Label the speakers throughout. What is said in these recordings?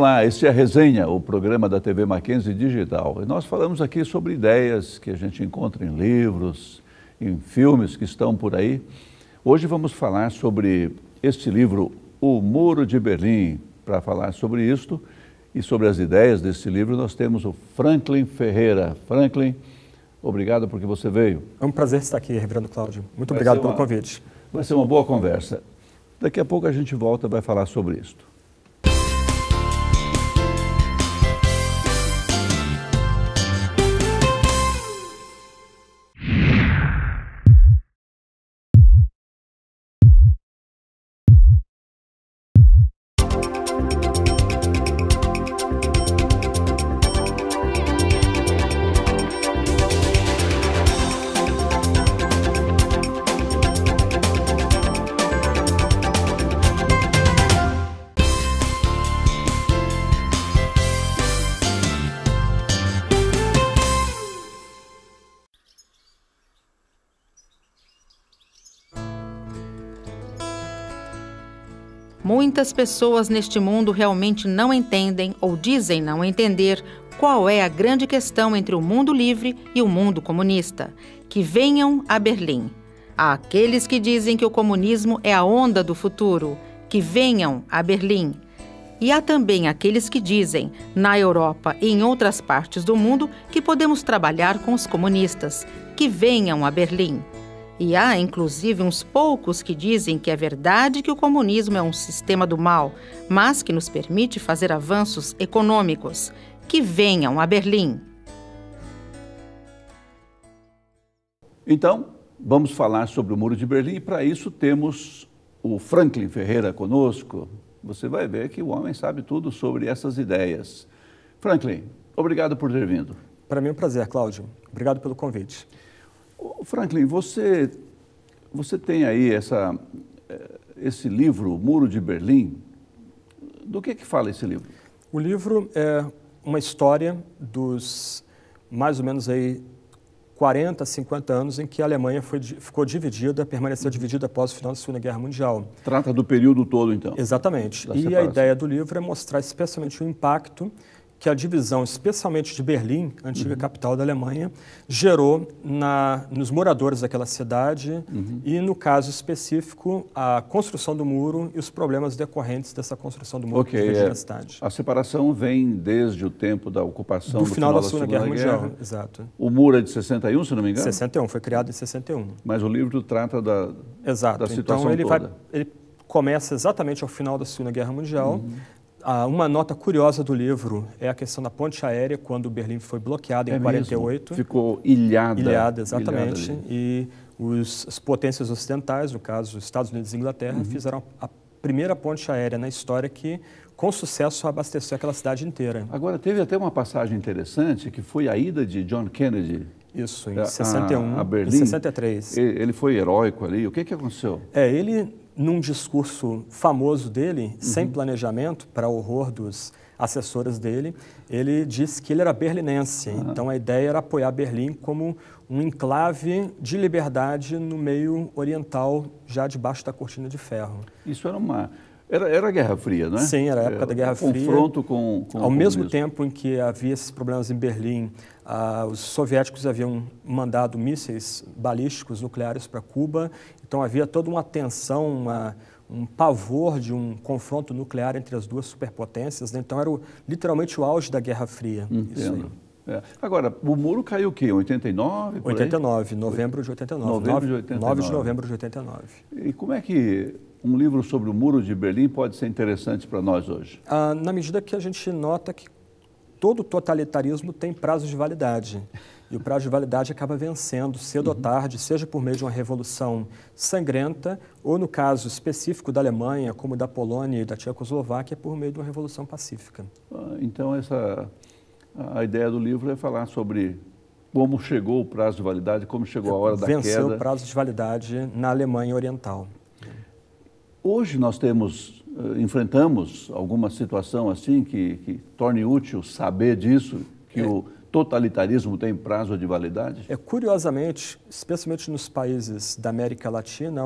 Speaker 1: Olá, este é a Resenha, o programa da TV Mackenzie Digital. E nós falamos aqui sobre ideias que a gente encontra em livros, em filmes que estão por aí. Hoje vamos falar sobre este livro, O Muro de Berlim. Para falar sobre isto e sobre as ideias desse livro, nós temos o Franklin Ferreira. Franklin, obrigado porque você veio.
Speaker 2: É um prazer estar aqui, Reverendo Cláudio. Muito obrigado pelo convite.
Speaker 1: Vai ser uma boa conversa. Daqui a pouco a gente volta e vai falar sobre isto.
Speaker 3: Muitas pessoas neste mundo realmente não entendem ou dizem não entender qual é a grande questão entre o mundo livre e o mundo comunista. Que venham a Berlim. Há aqueles que dizem que o comunismo é a onda do futuro. Que venham a Berlim. E há também aqueles que dizem, na Europa e em outras partes do mundo, que podemos trabalhar com os comunistas. Que venham a Berlim. E há, inclusive, uns poucos que dizem que é verdade que o comunismo é um sistema do mal, mas que nos permite fazer avanços econômicos. Que venham a Berlim.
Speaker 1: Então, vamos falar sobre o Muro de Berlim e para isso temos o Franklin Ferreira conosco. Você vai ver que o homem sabe tudo sobre essas ideias. Franklin, obrigado por ter vindo.
Speaker 2: Para mim é um prazer, Cláudio. Obrigado pelo convite.
Speaker 1: Franklin, você tem aí esse livro, Muro de Berlim. Do que fala esse livro?
Speaker 2: O livro é uma história dos mais ou menos aí 40, 50 anos em que a Alemanha ficou dividida, permaneceu dividida após o final da Segunda Guerra Mundial.
Speaker 1: Trata do período todo, então?
Speaker 2: Exatamente. E a ideia do livro é mostrar especialmente o impacto que a divisão, especialmente de Berlim, antiga capital da Alemanha, gerou nos moradores daquela cidade e, no caso específico, a construção do muro e os problemas decorrentes dessa construção do muro que dividia a cidade.
Speaker 1: A separação vem desde o tempo da ocupação
Speaker 2: do final da Segunda Guerra Mundial. Exato.
Speaker 1: O muro é de 61, se não me engano?
Speaker 2: 61, foi criado em 61.
Speaker 1: Mas o livro trata da situação
Speaker 2: toda. Ele começa exatamente ao final da Segunda Guerra Mundial. Uma nota curiosa do livro é a questão da ponte aérea, quando Berlim foi bloqueada em 48.
Speaker 1: Ficou ilhada.
Speaker 2: Ilhada, exatamente. E as potências ocidentais, no caso os Estados Unidos e Inglaterra, fizeram a primeira ponte aérea na história que, com sucesso, abasteceu aquela cidade inteira.
Speaker 1: Agora, teve até uma passagem interessante, que foi a ida de John Kennedy.
Speaker 2: Isso, em 61,
Speaker 1: a Berlim.
Speaker 2: em 63.
Speaker 1: Ele foi heróico ali. O que aconteceu?
Speaker 2: Ele, num discurso famoso dele, sem planejamento, para horror dos assessores dele, ele disse que ele era berlinense. Então, a ideia era apoiar Berlim como um enclave de liberdade no meio oriental, já debaixo da cortina de ferro.
Speaker 1: Isso era a Guerra Fria, não é?
Speaker 2: Sim, era a época da Guerra Fria.
Speaker 1: Confronto com
Speaker 2: Ao mesmo tempo em que havia esses problemas em Berlim, os soviéticos haviam mandado mísseis balísticos nucleares para Cuba, então havia toda uma tensão, um pavor de um confronto nuclear entre as duas superpotências, né? Então era literalmente o auge da Guerra Fria.
Speaker 1: Entendo. Agora, o muro caiu o quê? Em 89?
Speaker 2: 89, novembro de 89. 9 de novembro de 89.
Speaker 1: E como é que um livro sobre o Muro de Berlim pode ser interessante para nós hoje?
Speaker 2: Na medida que a gente nota que todo totalitarismo tem prazo de validade. E o prazo de validade acaba vencendo cedo ou tarde, seja por meio de uma revolução sangrenta, ou no caso específico da Alemanha, como da Polônia e da Tchecoslováquia, por meio de uma revolução pacífica.
Speaker 1: Então, a ideia do livro é falar sobre como chegou o prazo de validade, como chegou a hora da queda.
Speaker 2: Venceu o prazo de validade na Alemanha Oriental.
Speaker 1: Hoje nós enfrentamos alguma situação assim que torne útil saber disso, que o totalitarismo tem prazo de validade?
Speaker 2: Curiosamente, especialmente nos países da América Latina,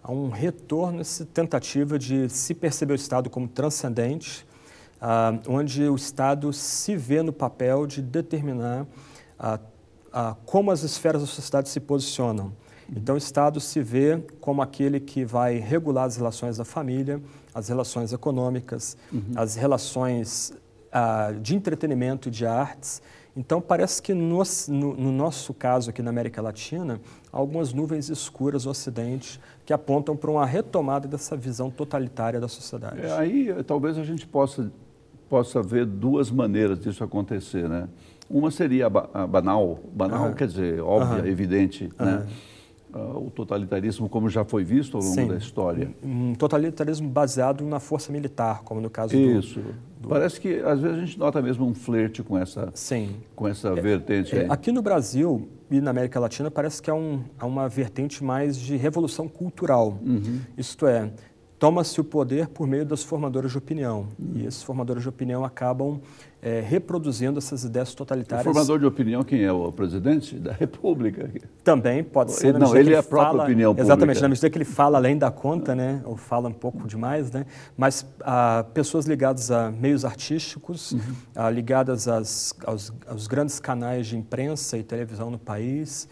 Speaker 2: há um retorno, essa tentativa de se perceber o Estado como transcendente, onde o Estado se vê no papel de determinar como as esferas da sociedade se posicionam. Então, o Estado se vê como aquele que vai regular as relações da família, as relações econômicas, as relações de entretenimento e de artes. Então, parece que no nosso caso aqui na América Latina, há algumas nuvens escuras no Ocidente que apontam para uma retomada dessa visão totalitária da sociedade.
Speaker 1: Aí, talvez a gente possa ver duas maneiras disso acontecer, né? Uma seria a banal, quer dizer, óbvia, evidente, né? O totalitarismo como já foi visto ao longo da história.
Speaker 2: Um totalitarismo baseado na força militar, como no caso
Speaker 1: Isso. Parece que às vezes a gente nota mesmo um flerte com essa vertente aí.
Speaker 2: Aqui no Brasil e na América Latina parece que há uma vertente mais de revolução cultural. Isto é, toma-se o poder por meio dos formadores de opinião. E esses formadores de opinião acabam reproduzindo essas ideias totalitárias.
Speaker 1: O formador de opinião, quem é? O presidente da República?
Speaker 2: Também pode ser.
Speaker 1: Não, ele é a própria opinião pública.
Speaker 2: Exatamente, na medida que ele fala além da conta, né? Ou fala um pouco demais, né? Mas pessoas ligadas a meios artísticos, ligadas aos grandes canais de imprensa e televisão no país,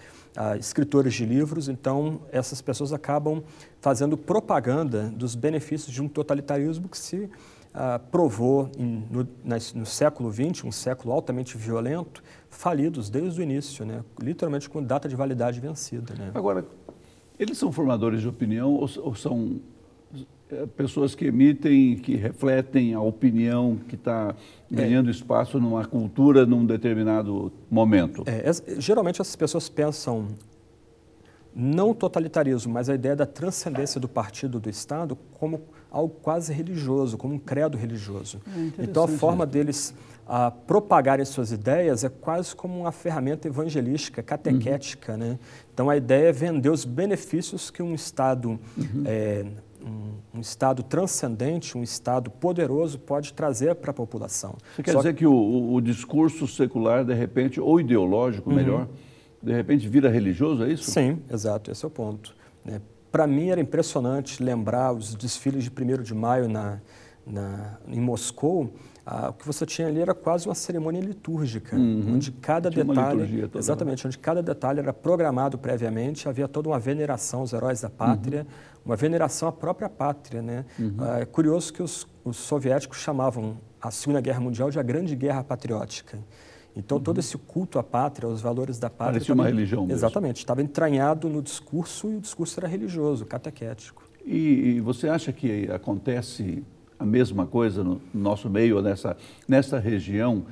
Speaker 2: escritores de livros, então essas pessoas acabam fazendo propaganda dos benefícios de um totalitarismo que se provou no século XX, um século altamente violento, falidos desde o início, né? Literalmente com data de validade vencida. Né?
Speaker 1: Agora, eles são formadores de opinião ou são pessoas que emitem, que refletem a opinião que está ganhando espaço numa cultura num determinado momento?
Speaker 2: Geralmente essas pessoas pensam não o totalitarismo, mas a ideia da transcendência do partido do Estado como algo quase religioso, como um credo religioso. Então a forma deles propagarem suas ideias é quase como uma ferramenta evangelística, catequética, né? Então a ideia é vender os benefícios que um Estado um Estado transcendente, um Estado poderoso pode trazer para a população.
Speaker 1: Você quer dizer que o discurso secular, de repente, ou ideológico, melhor, de repente vira religioso, é isso?
Speaker 2: Sim, exato, esse é o ponto. Para mim era impressionante lembrar os desfiles de 1º de maio em Moscou. O que você tinha ali era quase uma cerimônia litúrgica, onde cada detalhe, onde cada detalhe era programado previamente, havia toda uma veneração aos heróis da pátria, uma veneração à própria pátria, né? É curioso que os soviéticos chamavam a Segunda Guerra Mundial de a Grande Guerra Patriótica. Então todo esse culto à pátria, aos valores da pátria,
Speaker 1: parecia uma religião mesmo.
Speaker 2: Exatamente, estava entranhado no discurso e o discurso era religioso, catequético.
Speaker 1: E você acha que acontece a mesma coisa no nosso meio, nessa região?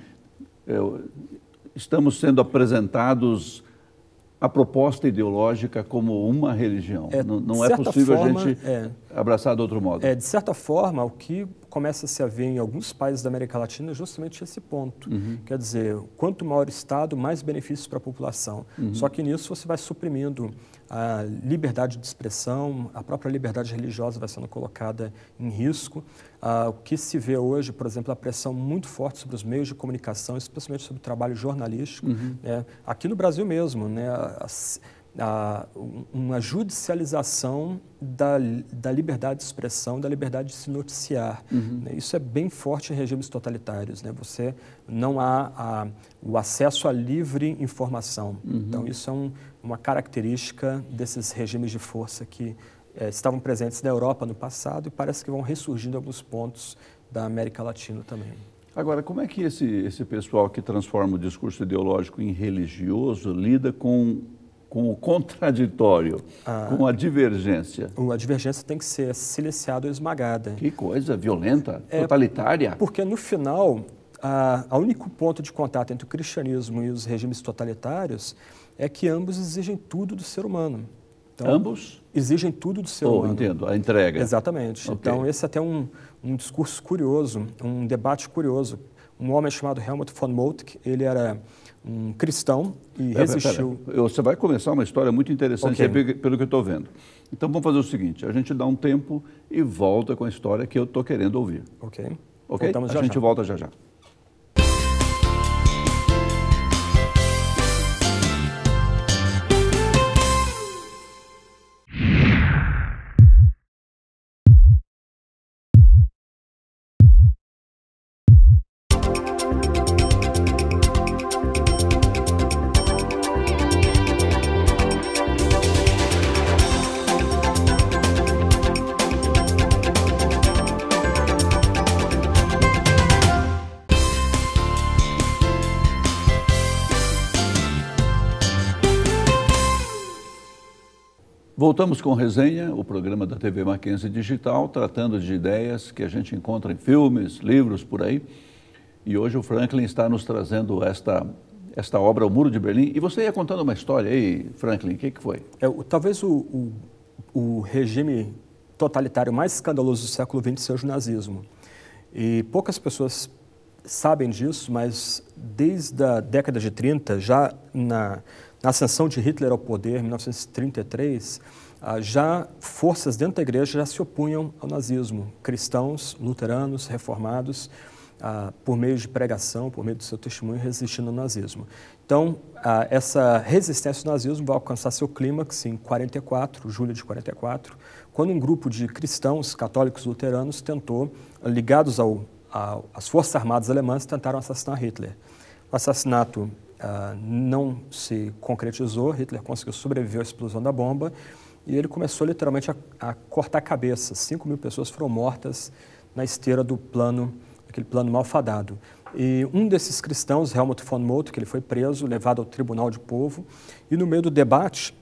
Speaker 1: Estamos sendo apresentados a proposta ideológica como uma religião. Não é possível a gente abraçar de outro modo.
Speaker 2: De certa forma, o que começa a se haver em alguns países da América Latina é justamente esse ponto. Quer dizer, quanto maior o Estado, mais benefícios para a população. Só que nisso você vai suprimindo a liberdade de expressão, a própria liberdade religiosa vai sendo colocada em risco. O que se vê hoje, por exemplo, a pressão muito forte sobre os meios de comunicação, especialmente sobre o trabalho jornalístico. Aqui no Brasil mesmo, né, uma judicialização da liberdade de expressão, da liberdade de se noticiar. Isso é bem forte em regimes totalitários. Né? Você não há o acesso à livre informação. Então, isso é uma característica desses regimes de força que estavam presentes na Europa no passado e parece que vão ressurgindo em alguns pontos da América Latina também.
Speaker 1: Agora, como é que esse pessoal que transforma o discurso ideológico em religioso lida com o contraditório, com a divergência?
Speaker 2: A divergência tem que ser silenciada ou esmagada.
Speaker 1: Que coisa violenta, totalitária.
Speaker 2: Porque, no final, o único ponto de contato entre o cristianismo e os regimes totalitários é que ambos exigem tudo do ser humano. Então,
Speaker 1: ambos?
Speaker 2: Exigem tudo do ser humano.
Speaker 1: Entendo, a entrega.
Speaker 2: Exatamente. Okay. Então, esse é até um discurso curioso, um debate curioso. Um homem chamado Helmut von Moltke, ele era um cristão e resistiu...
Speaker 1: Você vai começar uma história muito interessante pelo que eu estou vendo. Então, vamos fazer o seguinte, a gente dá um tempo e volta com a história que eu estou querendo ouvir.
Speaker 2: Ok.
Speaker 1: A gente volta já já. Voltamos com Resenha, o programa da TV Mackenzie Digital, tratando de ideias que a gente encontra em filmes, livros, por aí. E hoje o Franklin está nos trazendo esta obra, O Muro de Berlim. E você ia contando uma história aí, Franklin, o que foi?
Speaker 2: Talvez o regime totalitário mais escandaloso do século XX seja o nazismo. E poucas pessoas sabem disso, mas desde a década de 30, já na ascensão de Hitler ao poder, em 1933, já forças dentro da igreja já se opunham ao nazismo. Cristãos, luteranos, reformados, por meio de pregação, por meio do seu testemunho, resistindo ao nazismo. Então, essa resistência ao nazismo vai alcançar seu clímax em 44, julho de 44, quando um grupo de cristãos, católicos luteranos, tentou, ligados às forças armadas alemãs, tentaram assassinar Hitler. O assassinato não se concretizou, Hitler conseguiu sobreviver à explosão da bomba e ele começou literalmente a cortar cabeças. 5.000 pessoas foram mortas na esteira do plano, aquele plano malfadado. E um desses cristãos, Helmut von Moltke, que ele foi preso, levado ao Tribunal de Povo, e no meio do debate,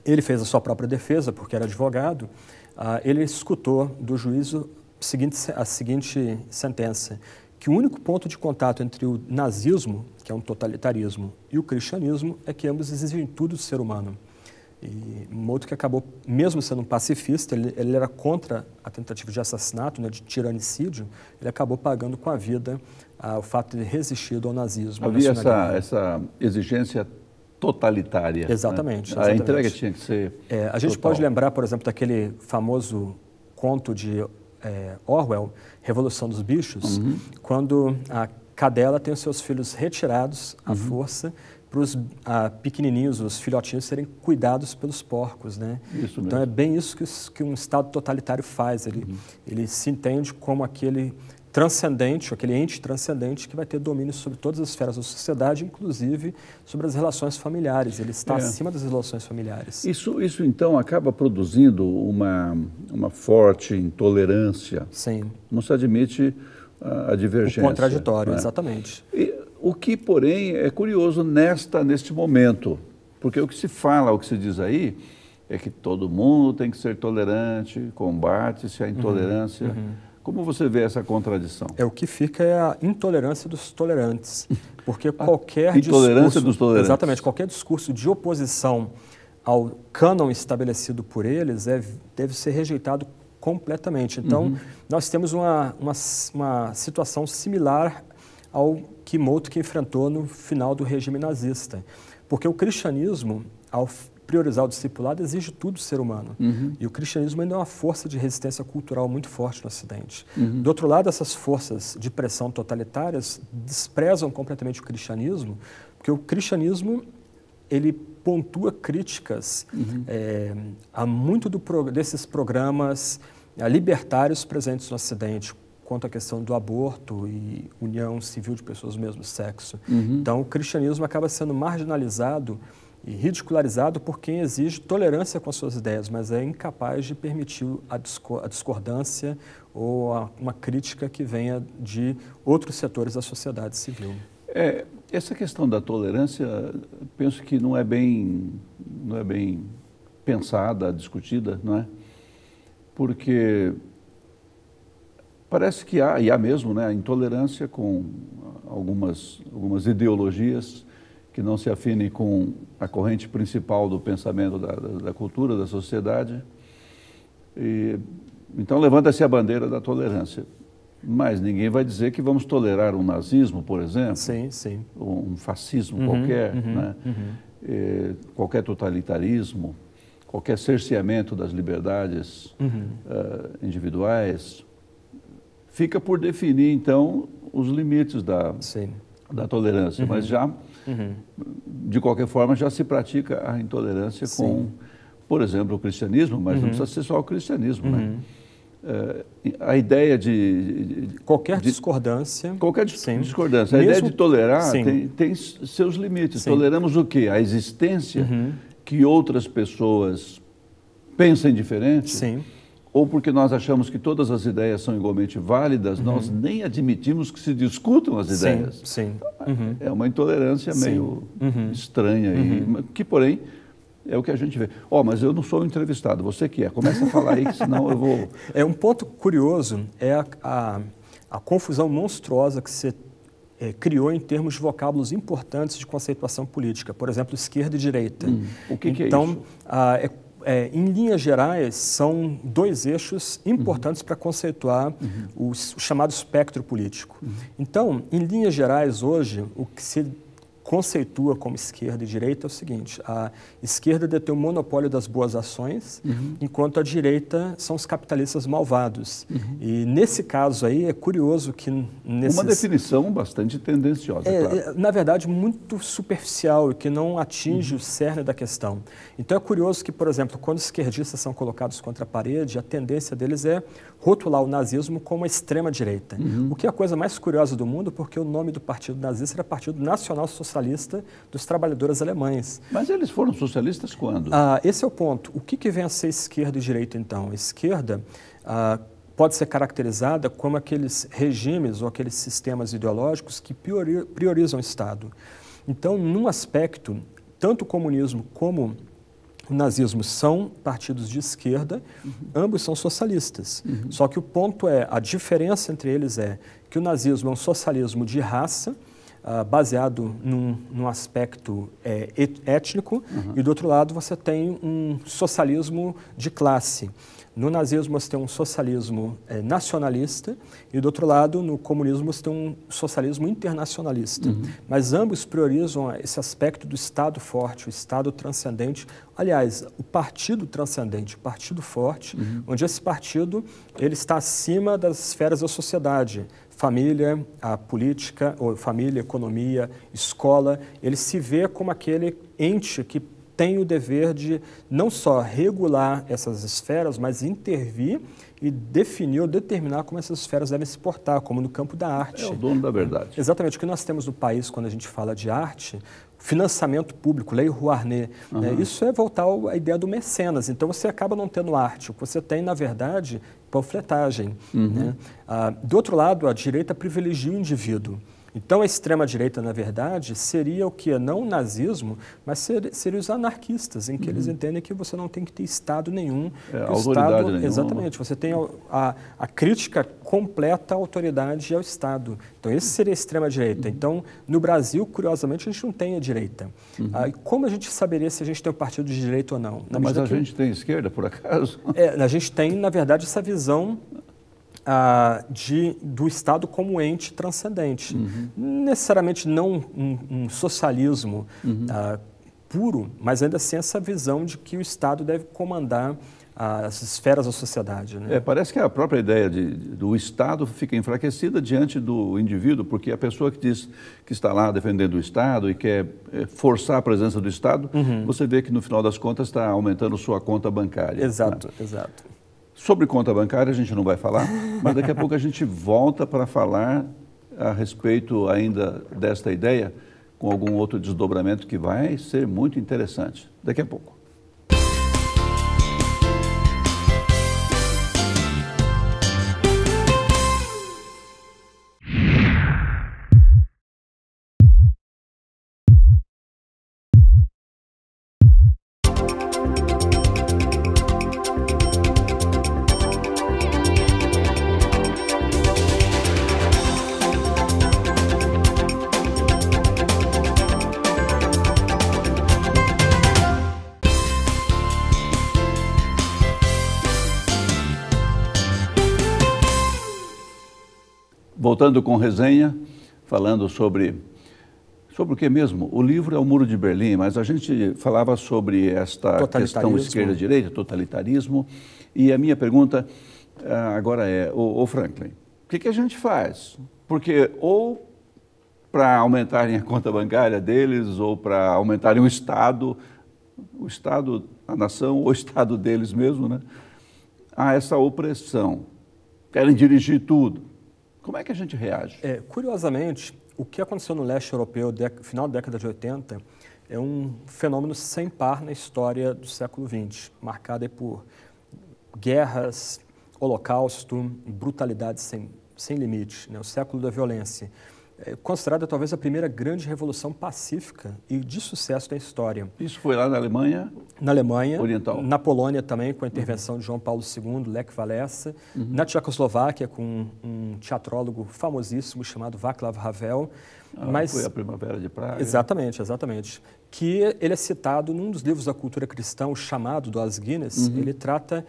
Speaker 2: ele fez a sua própria defesa, porque era advogado, ele escutou do juízo a seguinte sentença, que o único ponto de contato entre o nazismo, que é um totalitarismo, e o cristianismo é que ambos exigem tudo do ser humano. E Moltke acabou, mesmo sendo um pacifista, ele era contra a tentativa de assassinato, né, de tiranicídio, ele acabou pagando com a vida o fato de ter resistido ao nazismo.
Speaker 1: Havia essa exigência totalitária.
Speaker 2: Exatamente.
Speaker 1: Né? A entrega tinha que ser
Speaker 2: a gente pode lembrar, por exemplo, daquele famoso conto de Orwell, Revolução dos Bichos, quando a cadela tem os seus filhos retirados à força para os pequenininhos, os filhotinhos, serem cuidados pelos porcos, né?
Speaker 1: Isso
Speaker 2: então
Speaker 1: mesmo.
Speaker 2: é bem isso que um Estado totalitário faz, ele se entende como aquele transcendente, aquele ente transcendente que vai ter domínio sobre todas as esferas da sociedade, inclusive sobre as relações familiares. Ele está acima das relações familiares.
Speaker 1: Isso então acaba produzindo uma forte intolerância.
Speaker 2: Sim.
Speaker 1: Não se admite a divergência.
Speaker 2: O contraditório,
Speaker 1: né?
Speaker 2: Exatamente.
Speaker 1: O que, porém, é curioso neste momento, porque o que se fala, o que se diz aí, é que todo mundo tem que ser tolerante, combate-se a intolerância. Como você vê essa contradição?
Speaker 2: O que fica é a intolerância dos tolerantes, porque qualquer
Speaker 1: intolerância dos tolerantes.
Speaker 2: Exatamente, qualquer discurso de oposição ao cânon estabelecido por eles deve ser rejeitado completamente. Então, nós temos uma situação similar ao que Moltke enfrentou no final do regime nazista, porque o cristianismo, ao priorizar o discipulado, exige tudo do ser humano. E o cristianismo ainda é uma força de resistência cultural muito forte no Ocidente. Do outro lado, essas forças de pressão totalitárias desprezam completamente o cristianismo, porque o cristianismo ele pontua críticas a muito desses programas libertários presentes no Ocidente, quanto à questão do aborto e união civil de pessoas do mesmo sexo. Então, o cristianismo acaba sendo marginalizado e ridicularizado por quem exige tolerância com as suas ideias, mas é incapaz de permitir a discordância ou uma crítica que venha de outros setores da sociedade civil.
Speaker 1: Essa questão da tolerância, penso que não é bem pensada, discutida, não é? Porque parece que há mesmo, né, a intolerância com algumas ideologias que não se afinem com a corrente principal do pensamento da cultura, da sociedade. Então levanta-se a bandeira da tolerância. Mas ninguém vai dizer que vamos tolerar um nazismo, por exemplo,
Speaker 2: sim.
Speaker 1: Um fascismo qualquer, né? Qualquer totalitarismo, qualquer cerceamento das liberdades individuais. Fica por definir, então, os limites da tolerância, mas já, de qualquer forma, já se pratica a intolerância com, por exemplo, o cristianismo, mas não precisa ser só o cristianismo, né? A ideia de
Speaker 2: qualquer discordância.
Speaker 1: Qualquer discordância. A ideia de tolerar tem seus limites. Toleramos o quê? A existência que outras pessoas pensem diferente? Ou porque nós achamos que todas as ideias são igualmente válidas, nós nem admitimos que se discutam as ideias. É uma intolerância meio estranha, que, porém, É o que a gente vê. Mas eu não sou um entrevistado, você que é. Começa a falar aí, senão eu vou...
Speaker 2: Um ponto curioso é a confusão monstruosa que você criou em termos de vocábulos importantes de conceituação política. Por exemplo, esquerda e direita.
Speaker 1: O que é isso?
Speaker 2: Em linhas gerais, são dois eixos importantes para conceituar o chamado espectro político. Então, em linhas gerais, hoje, o que se conceitua como esquerda e direita é o seguinte: a esquerda detém o monopólio das boas ações, enquanto a direita são os capitalistas malvados. E nesse caso aí é curioso que...
Speaker 1: Uma definição bastante tendenciosa, claro.
Speaker 2: Na verdade, muito superficial e que não atinge o cerne da questão. Então é curioso que, por exemplo, quando esquerdistas são colocados contra a parede, a tendência deles é rotular o nazismo como a extrema-direita. O que é a coisa mais curiosa do mundo, porque o nome do partido nazista era Partido Nacional Socialista dos Trabalhadores Alemães.
Speaker 1: Mas eles foram socialistas quando?
Speaker 2: Esse é o ponto. O que vem a ser esquerda e direita, então? A esquerda pode ser caracterizada como aqueles regimes ou aqueles sistemas ideológicos que priorizam o Estado. Então, num aspecto, tanto o comunismo como o nazismo são partidos de esquerda, ambos são socialistas. Só que o ponto a diferença entre eles é que o nazismo é um socialismo de raça, baseado num aspecto étnico, e do outro lado você tem um socialismo de classe. No nazismo você tem um socialismo nacionalista e do outro lado, no comunismo, você tem um socialismo internacionalista. Mas ambos priorizam esse aspecto do Estado forte, o Estado transcendente. Aliás, o partido transcendente, o partido forte, onde esse partido ele está acima das esferas da sociedade. Família, a política, ou família, economia, escola, ele se vê como aquele ente que tem o dever de não só regular essas esferas, mas intervir e definir ou determinar como essas esferas devem se portar, como no campo da arte.
Speaker 1: É o dono da verdade.
Speaker 2: Exatamente. O que nós temos no país, quando a gente fala de arte, financiamento público, Lei Rouanet, isso é voltar à ideia do mecenas. Então, você acaba não tendo arte. O que você tem, na verdade, panfletagem. Né? Do outro lado, a direita privilegia o indivíduo. Então, a extrema-direita, na verdade, seria o que? Não o nazismo, mas seria os anarquistas, em que eles entendem que você não tem que ter Estado nenhum.
Speaker 1: Autoridade nenhuma.
Speaker 2: Exatamente. Você tem a crítica completa à autoridade e ao Estado. Então, esse seria a extrema-direita. Então, no Brasil, curiosamente, a gente não tem a direita. E como a gente saberia se a gente tem um partido de direita ou não?
Speaker 1: Mas a gente tem esquerda, por acaso?
Speaker 2: A gente tem, na verdade, essa visão do Estado como ente transcendente. Necessariamente não um socialismo puro, mas ainda assim essa visão de que o Estado deve comandar as esferas da sociedade. Né?
Speaker 1: Parece que a própria ideia do Estado fica enfraquecida diante do indivíduo, porque a pessoa que diz que está lá defendendo o Estado e quer forçar a presença do Estado, você vê que no final das contas está aumentando sua conta bancária.
Speaker 2: Exato,
Speaker 1: né?
Speaker 2: exato.
Speaker 1: Sobre conta bancária a gente não vai falar, mas daqui a pouco a gente volta para falar a respeito ainda desta ideia com algum outro desdobramento que vai ser muito interessante. Daqui a pouco. Voltando com resenha, falando sobre o que mesmo? O livro é o Muro de Berlim, mas a gente falava sobre esta questão esquerda-direita, totalitarismo, e a minha pergunta agora é, ô Franklin, o que a gente faz? Porque ou para aumentarem a conta bancária deles, ou para aumentarem o Estado, a nação, ou o Estado deles mesmo, né? Há essa opressão, querem dirigir tudo. Como é que a gente reage?
Speaker 2: Curiosamente, o que aconteceu no leste europeu, final da década de 80, é um fenômeno sem par na história do século XX, marcada por guerras, holocausto, brutalidade sem limite, né? O século da violência. considerada talvez a primeira grande revolução pacífica e de sucesso da história.
Speaker 1: Isso foi lá na Alemanha?
Speaker 2: Na Alemanha,
Speaker 1: Oriental.
Speaker 2: Na Polônia também, com a intervenção de João Paulo II, Lech Walesa, na Tchecoslováquia, com um teatrólogo famosíssimo chamado Václav Havel.
Speaker 1: Mas foi a Primavera de Praga.
Speaker 2: Exatamente, exatamente. Que ele é citado num dos livros da cultura cristã, o chamado do As Guinness. Ele trata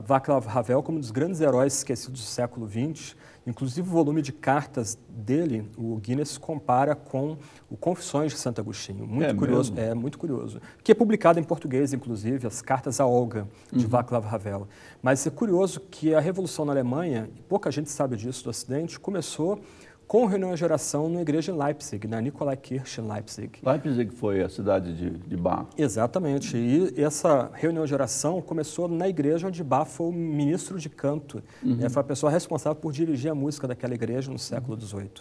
Speaker 2: Václav Havel como um dos grandes heróis esquecidos do século XX. Inclusive, o volume de cartas dele, o Guinness compara com o Confissões de Santo Agostinho. Muito curioso,
Speaker 1: mesmo?
Speaker 2: Muito curioso. Que é publicado em português, inclusive, as Cartas a Olga, de Václav Havel. Mas é curioso que a Revolução na Alemanha, e pouca gente sabe disso do Ocidente, começou com reunião de oração numa igreja em Leipzig, na Nikolaikirche, em Leipzig.
Speaker 1: Leipzig foi a cidade de Bach.
Speaker 2: Exatamente. E essa reunião de oração começou na igreja onde Bach foi o ministro de canto. Foi a pessoa responsável por dirigir a música daquela igreja no século XVIII.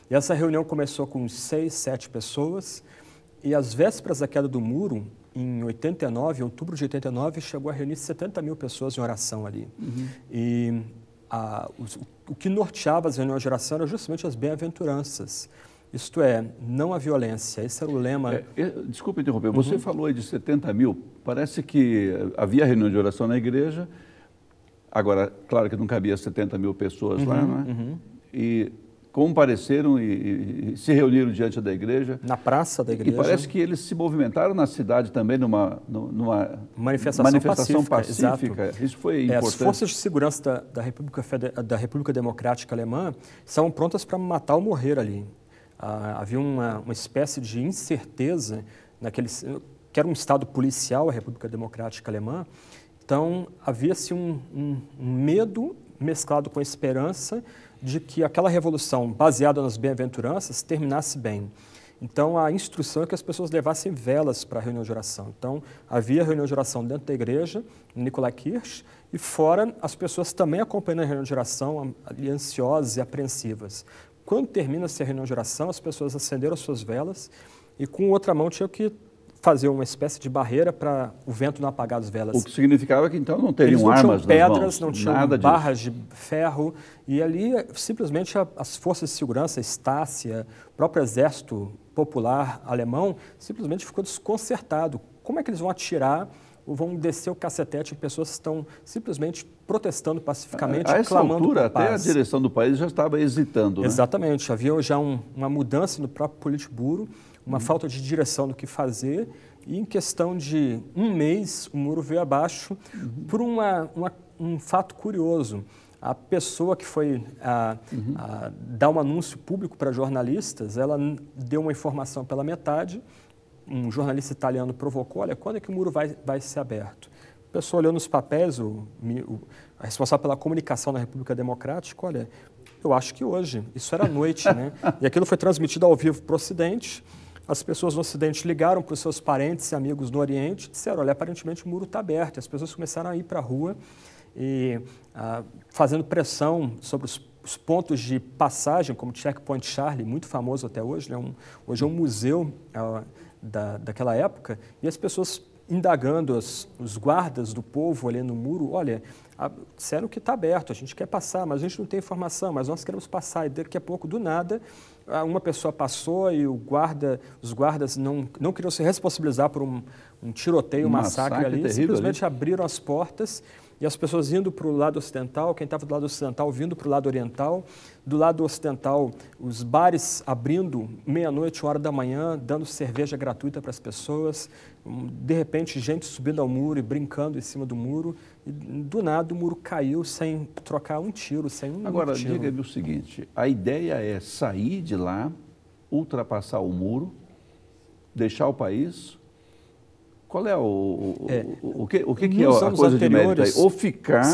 Speaker 2: E essa reunião começou com 6, 7 pessoas. E às vésperas da queda do muro, em 89, em outubro de 89, chegou a reunir 70 mil pessoas em oração ali. E o que norteava as reuniões de oração era justamente as bem-aventuranças. Isto é, não a violência. Esse era o lema.
Speaker 1: Desculpe interromper, você falou aí de 70 mil. Parece que havia reunião de oração na igreja. Agora, claro que não cabia 70 mil pessoas lá, não é? E compareceram e se reuniram diante da igreja.
Speaker 2: Na praça da igreja.
Speaker 1: E parece que eles se movimentaram na cidade também numa
Speaker 2: manifestação pacífica.
Speaker 1: Isso foi importante.
Speaker 2: As forças de segurança da República Democrática Alemã estavam prontas para matar ou morrer ali. Havia uma espécie de incerteza que era um estado policial, a República Democrática Alemã. Então, havia-se um medo mesclado com a esperança de que aquela revolução baseada nas bem-aventuranças terminasse bem. Então, a instrução é que as pessoas levassem velas para a reunião de oração. Então, havia reunião de oração dentro da igreja, no Nikolaikirche, e fora as pessoas também acompanhando a reunião de oração, ali, ansiosas e apreensivas. Quando termina-se a reunião de oração, as pessoas acenderam as suas velas e com outra mão tinham que fazer uma espécie de barreira para o vento não apagar as velas.
Speaker 1: O que significava que então não teriam
Speaker 2: Eles
Speaker 1: armas nas
Speaker 2: pedras,
Speaker 1: mãos,
Speaker 2: não tinham
Speaker 1: nada
Speaker 2: barras
Speaker 1: disso.
Speaker 2: de ferro, e ali simplesmente as forças de segurança, a Stasi, o próprio exército popular alemão, simplesmente ficou desconcertado. Como é que eles vão atirar ou vão descer o cacetete em pessoas que estão simplesmente protestando pacificamente,
Speaker 1: a essa
Speaker 2: clamando
Speaker 1: altura,
Speaker 2: por paz?
Speaker 1: até a direção do país já estava hesitando, né?
Speaker 2: Exatamente. Havia já uma mudança no próprio Politburo, uma falta de direção do que fazer, e em questão de um mês o muro veio abaixo por um fato curioso. A pessoa que foi dar um anúncio público para jornalistas, ela deu uma informação pela metade, um jornalista italiano provocou, olha, quando é que o muro vai ser aberto? A pessoa olhou nos papéis, a responsável pela comunicação na República Democrática, olha, eu acho que hoje, isso era à noite, né? E aquilo foi transmitido ao vivo para o Ocidente. As pessoas no Ocidente ligaram para os seus parentes e amigos no Oriente e disseram, olha, aparentemente o muro está aberto. E as pessoas começaram a ir para a rua e fazendo pressão sobre os pontos de passagem, como Checkpoint Charlie, muito famoso até hoje, né? Hoje é um museu daquela época, e as pessoas indagando os guardas do povo ali no muro, olha, disseram que está aberto, a gente quer passar, mas a gente não tem informação, mas nós queremos passar. E daqui a pouco, do nada, uma pessoa passou e os guardas não queriam se responsabilizar por um tiroteio, um massacre ali, simplesmente abriram as portas e as pessoas indo para o lado ocidental, quem estava do lado ocidental vindo para o lado oriental, do lado ocidental os bares abrindo meia-noite, 1h da manhã, dando cerveja gratuita para as pessoas, de repente gente subindo ao muro e brincando em cima do muro, e do nada o muro caiu sem trocar um tiro, sem um
Speaker 1: Agora,
Speaker 2: tiro.
Speaker 1: diga-me o seguinte, a ideia é sair de lá, ultrapassar o muro, deixar o país. Qual é o que é a coisa de mérito aí? Ou ficar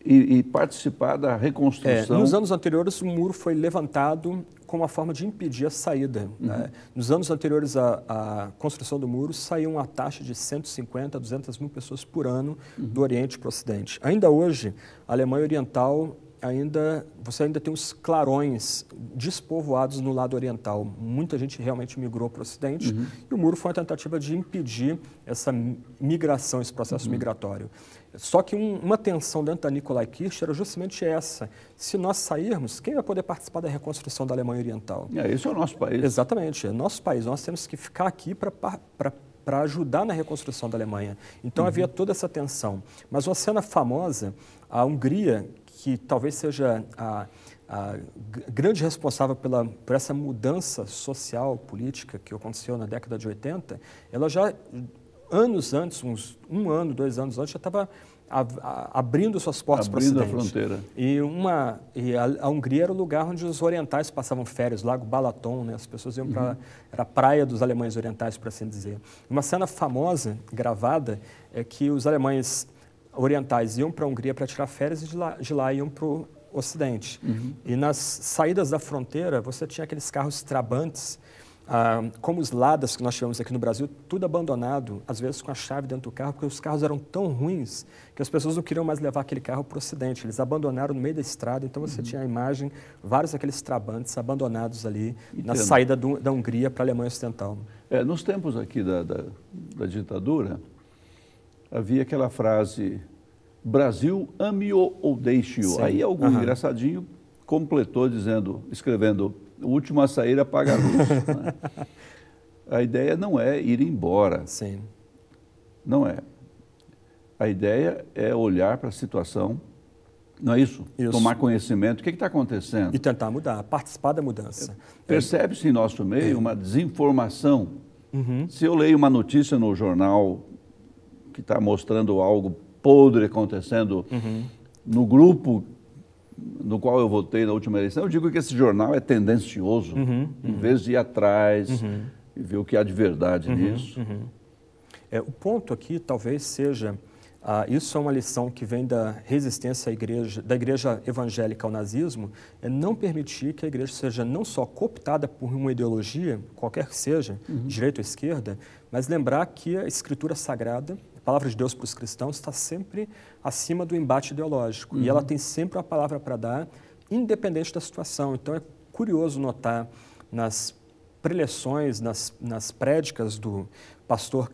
Speaker 1: e participar da reconstrução?
Speaker 2: Nos anos anteriores, o muro foi levantado como uma forma de impedir a saída. Né? Nos anos anteriores à construção do muro, saía uma taxa de 150 a 200 mil pessoas por ano do Oriente para o Ocidente. Ainda hoje, a Alemanha Oriental você ainda tem os clarões despovoados no lado oriental. Muita gente realmente migrou para o Ocidente e o muro foi uma tentativa de impedir essa migração, esse processo migratório. Só que uma tensão dentro da Nikolai Kirch era justamente essa. Se nós sairmos, quem vai poder participar da reconstrução da Alemanha Oriental?
Speaker 1: Esse é o nosso país.
Speaker 2: Exatamente, é nosso país. Nós temos que ficar aqui para ajudar na reconstrução da Alemanha. Então havia toda essa tensão. Mas uma cena famosa, a Hungria, que talvez seja a grande responsável por essa mudança social, política que aconteceu na década de 80, ela já, anos antes, uns 1 ano, 2 anos antes, já estava abrindo suas portas para o Ocidente.
Speaker 1: Abrindo a fronteira.
Speaker 2: E a Hungria era o lugar onde os orientais passavam férias, Lago Balaton, né? As pessoas iam para a praia dos alemães orientais, por assim dizer. Uma cena famosa, gravada, é que os alemães orientais iam para a Hungria para tirar férias e de lá iam para o Ocidente. E nas saídas da fronteira, você tinha aqueles carros trabantes, como os Ladas que nós tivemos aqui no Brasil, tudo abandonado, às vezes com a chave dentro do carro, porque os carros eram tão ruins que as pessoas não queriam mais levar aquele carro para o Ocidente. Eles abandonaram no meio da estrada, então você tinha a imagem, vários daqueles trabantes abandonados ali na saída da Hungria para a Alemanha Ocidental.
Speaker 1: Nos tempos aqui da ditadura, havia aquela frase, Brasil, ame-o ou deixe-o. Aí algum engraçadinho completou escrevendo, o último a sair apaga a luz. Né? A ideia não é ir embora.
Speaker 2: Sim.
Speaker 1: Não é. A ideia é olhar para a situação, não é isso? Tomar conhecimento, o que está acontecendo?
Speaker 2: E tentar mudar, participar da mudança.
Speaker 1: Percebe-se em nosso meio uma desinformação. Se eu leio uma notícia no jornal que está mostrando algo podre acontecendo no grupo no qual eu votei na última eleição, eu digo que esse jornal é tendencioso, em vez de ir atrás e ver o que há de verdade nisso.
Speaker 2: O ponto aqui talvez seja, isso é uma lição que vem da resistência da igreja evangélica ao nazismo, é não permitir que a igreja seja não só cooptada por uma ideologia, qualquer que seja, direita ou esquerda, mas lembrar que a Escritura Sagrada, a palavra de Deus para os cristãos, está sempre acima do embate ideológico. E ela tem sempre uma palavra para dar, independente da situação. Então é curioso notar nas preleções, nas prédicas do pastor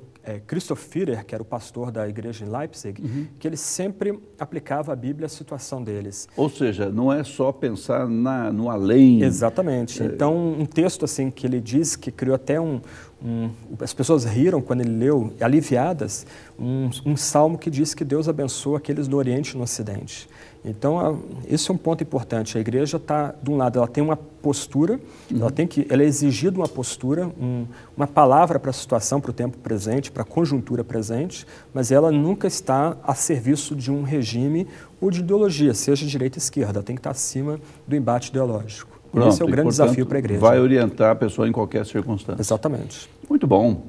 Speaker 2: Christoph Führer, que era o pastor da igreja em Leipzig, que ele sempre aplicava a Bíblia à situação deles.
Speaker 1: Ou seja, não é só pensar no além.
Speaker 2: Exatamente. Então, um texto assim que ele diz, que criou até as pessoas riram quando ele leu, aliviadas, um salmo que diz que Deus abençoa aqueles no Oriente e no Ocidente. Então, esse é um ponto importante. A igreja está, de um lado, ela tem uma postura, ela é exigida uma postura, uma palavra para a situação, para o tempo presente, para a conjuntura presente, mas ela nunca está a serviço de um regime ou de ideologia, seja direita ou esquerda. Ela tem que estar acima do embate ideológico.
Speaker 1: Pronto,
Speaker 2: esse é o grande desafio para a igreja.
Speaker 1: Vai orientar a pessoa em qualquer circunstância.
Speaker 2: Exatamente.
Speaker 1: Muito bom.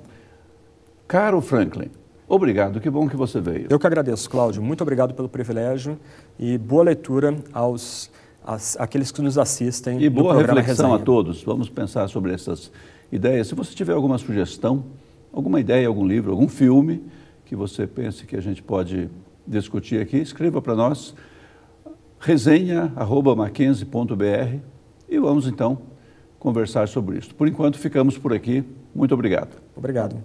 Speaker 1: Caro Franklin, obrigado, que bom que você veio.
Speaker 2: Eu que agradeço, Cláudio. Muito obrigado pelo privilégio e boa leitura àqueles que nos assistem.
Speaker 1: E boa reflexão
Speaker 2: Resenha.
Speaker 1: a todos. Vamos pensar sobre essas ideias. Se você tiver alguma sugestão, alguma ideia, algum livro, algum filme que você pense que a gente pode discutir aqui, escreva para nós, resenha@mackenzie.br e vamos então conversar sobre isso. Por enquanto ficamos por aqui. Muito obrigado.
Speaker 2: Obrigado.